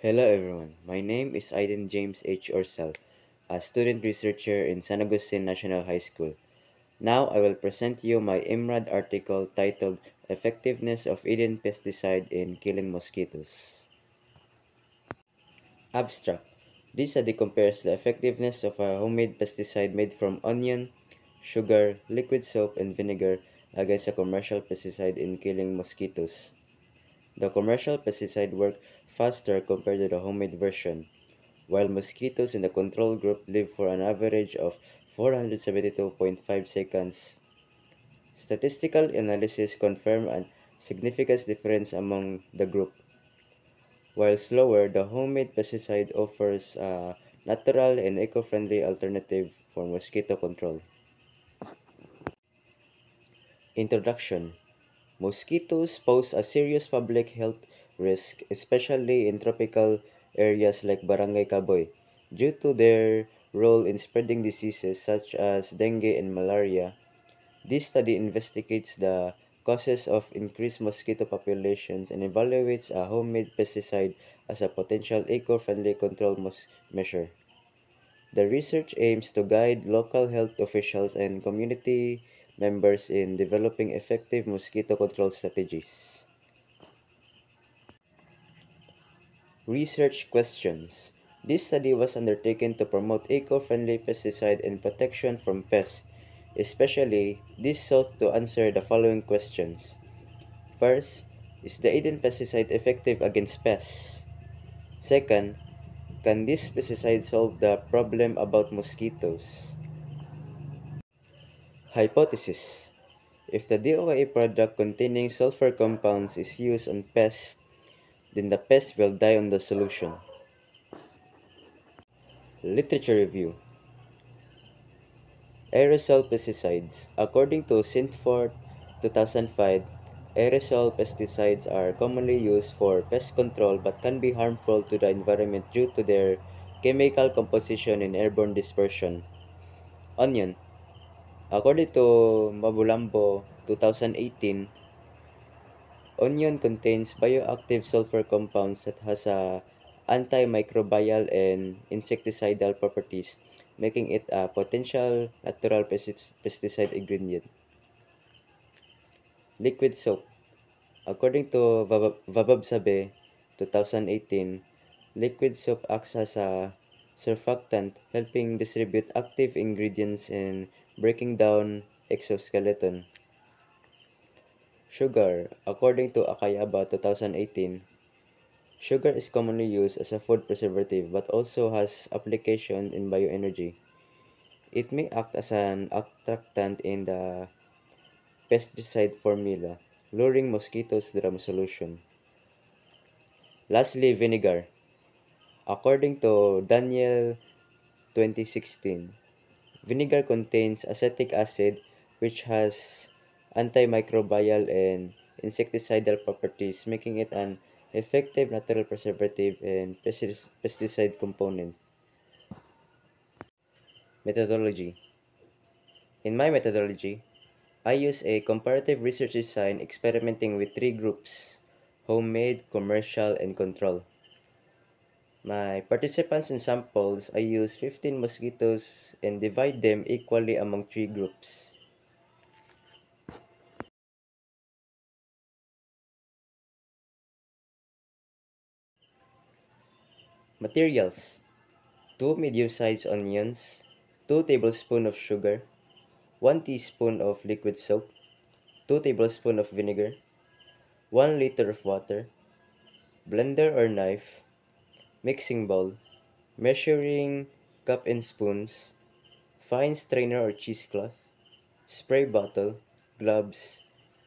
Hello everyone, my name is Aiden James H. Orsel, a student researcher in San Agustin National High School. Now I will present you my IMRAD article titled Effectiveness of Eden Pesticide in Killing Mosquitoes. Abstract. This study compares the effectiveness of a homemade pesticide made from onion, sugar, liquid soap, and vinegar against a commercial pesticide in killing mosquitoes. The commercial pesticide worked faster compared to the homemade version, while mosquitoes in the control group live for an average of 472.5 seconds. Statistical analysis confirmed a significant difference among the group. While slower, the homemade pesticide offers a natural and eco-friendly alternative for mosquito control. Introduction. Mosquitoes pose a serious public health risk, especially in tropical areas like Barangay Caboy, due to their role in spreading diseases such as dengue and malaria. This study investigates the causes of increased mosquito populations and evaluates a homemade pesticide as a potential eco-friendly control measure. The research aims to guide local health officials and community members in developing effective mosquito control strategies. Research questions. This study was undertaken to promote eco-friendly pesticide and protection from pests. Especially, this sought to answer the following questions. First, is the Eden pesticide effective against pests? Second, can this pesticide solve the problem about mosquitoes? Hypothesis. If the DOA product containing sulfur compounds is used on pests, then the pest will die on the solution. Literature review. Aerosol pesticides. According to Sintford 2005, aerosol pesticides are commonly used for pest control but can be harmful to the environment due to their chemical composition and airborne dispersion. Onion. According to Mabulambo 2018, onion contains bioactive sulfur compounds that has antimicrobial and insecticidal properties, making it a potential natural pesticide ingredient. Liquid soap. According to Vababsabe 2018, liquid soap acts as a surfactant, helping distribute active ingredients and breaking down exoskeleton. Sugar. According to Akayaba 2018, sugar is commonly used as a food preservative but also has application in bioenergy. It may act as an attractant in the pesticide formula, luring mosquitoes to the solution. Lastly, vinegar. According to Daniel 2016, vinegar contains acetic acid which has antimicrobial and insecticidal properties, making it an effective natural preservative and pesticide component. Methodology. In my methodology, I use a comparative research design experimenting with three groups: homemade, commercial, and control. My participants and samples, I use 15 mosquitoes and divide them equally among three groups. Materials: 2 medium-sized onions, 2 tablespoons of sugar, 1 teaspoon of liquid soap, 2 tablespoons of vinegar, 1 liter of water, blender or knife, mixing bowl, measuring cup and spoons, fine strainer or cheesecloth, spray bottle, gloves,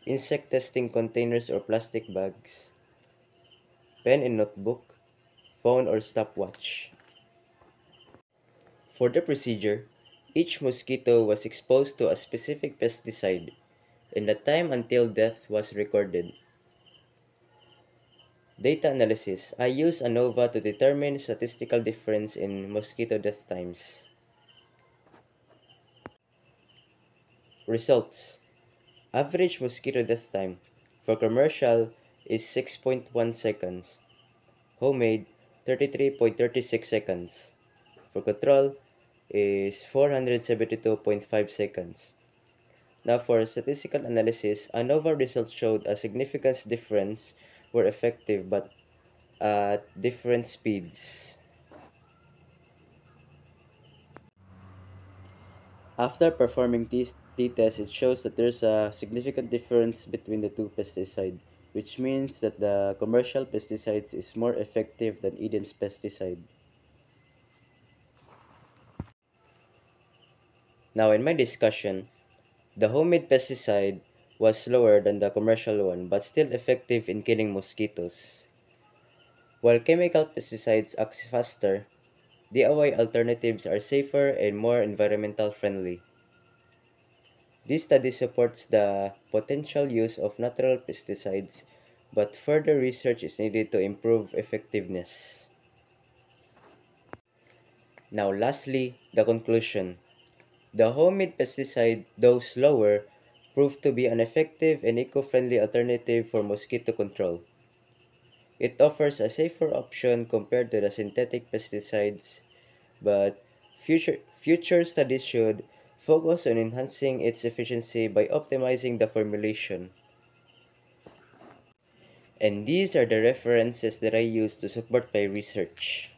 insect testing containers or plastic bags, pen and notebook, phone or stopwatch. For the procedure, each mosquito was exposed to a specific pesticide, and the time until death was recorded. Data analysis. I use ANOVA to determine statistical difference in mosquito death times. Results. Average mosquito death time for commercial is 6.1 seconds, homemade 33.36 seconds. For control is 472.5 seconds. Now for statistical analysis, ANOVA results showed a significant difference were effective but at different speeds. After performing these t-tests, it shows that there's a significant difference between the two pesticides, which means that the commercial pesticides is more effective than Eden's pesticide. Now in my discussion, the homemade pesticide was slower than the commercial one but still effective in killing mosquitoes. While chemical pesticides act faster, DIY alternatives are safer and more environmental friendly. This study supports the potential use of natural pesticides, but further research is needed to improve effectiveness. Now lastly, the conclusion. The homemade pesticide, though slower, proved to be an effective and eco-friendly alternative for mosquito control. It offers a safer option compared to the synthetic pesticides, but future studies should focus on enhancing its efficiency by optimizing the formulation. And these are the references that I use to support my research.